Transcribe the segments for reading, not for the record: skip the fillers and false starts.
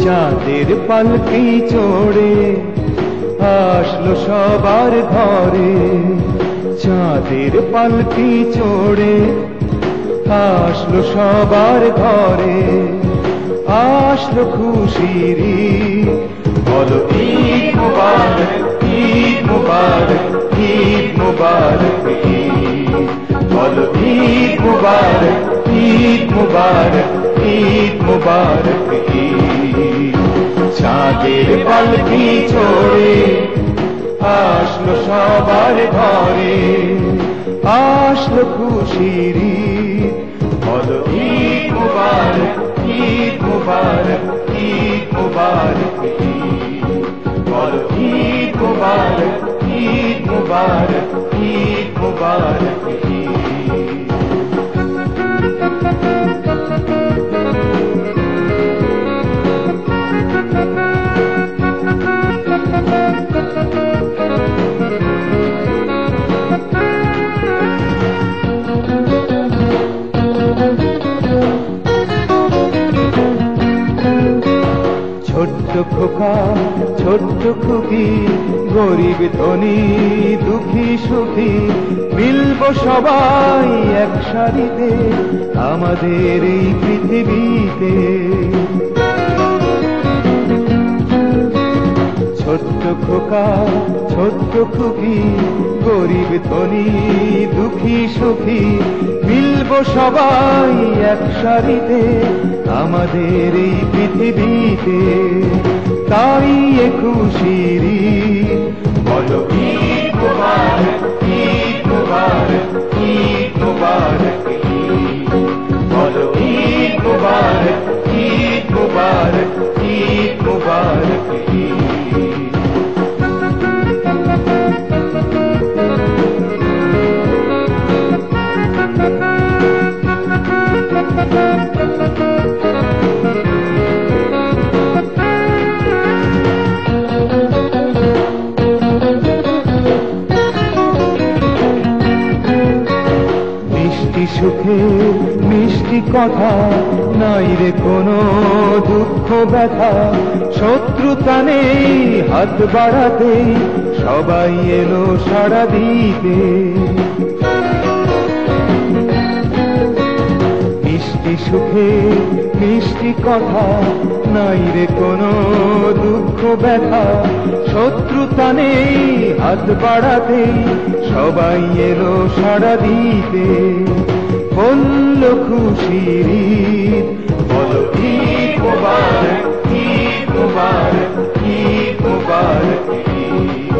চাঁদের পালকি চড়ে আসলো সবার ঘরে, চাঁদের পালকি চড়ে আসলো সবার ঘরে, আসলো খুশির ঈদ। বলো ঈদ মুবারক, ঈদ মুবারক, ঈদ মুবারক ঈদ। বলো ঈদ মুবারক, ঈদ মুবারক, ঈদ মুবারক ঈদ। চাঁদের পালকি চড়ে আসলো সবার ঘরে, আসলো খুশির ঈদ। বলো ঈদ মুবারক, ঈদ মুবারক, ঈদ মুবারক ঈদ। বলো ঈদ মুবারক, ঈদ মুবারক, ঈদ মুবারক ঈদ। ছোট্ট খোকা ছোট্ট খুকি, গরিব ধনী দুঃখী সুখী, মিলব সবাই এক সারিতে আমাদের এই পৃথিবীতে। ছোট্ট খোকা ছোট্ট খুকি, গরিব ধনী দুঃখী সুখী, মিলব সবাই এক সারিতে আমাদের এই পৃথিবীতে। তাই এ খুশির ঈদ। বলো ঈদ মুবারক, ঈদ মুবারক, ঈদ মুবারক ঈদ। বলো ঈদ মুবারক, ঈদ মুবারক, ঈদ মুবারক ঈদ। সুখে মিষ্টি কথা, নাই রে কোনো দুঃখ ব্যথা, শত্রুতা নেই হাত বাড়াতে, সবাই এলো সাড়া দিতে। মিষ্টি সুখে মিষ্টি কথা, নাই রে কোনো দুঃখ ব্যথা, শত্রুতা নেই হাত বাড়াতে, সবাই এলো সাড়া দিতে। বলল খুশির ঈদ। বলো ঈদ মুবারক, ঈদ মুবারক, ঈদ মুবারক ঈদ।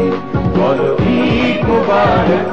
বলো ঈদ মুবারক,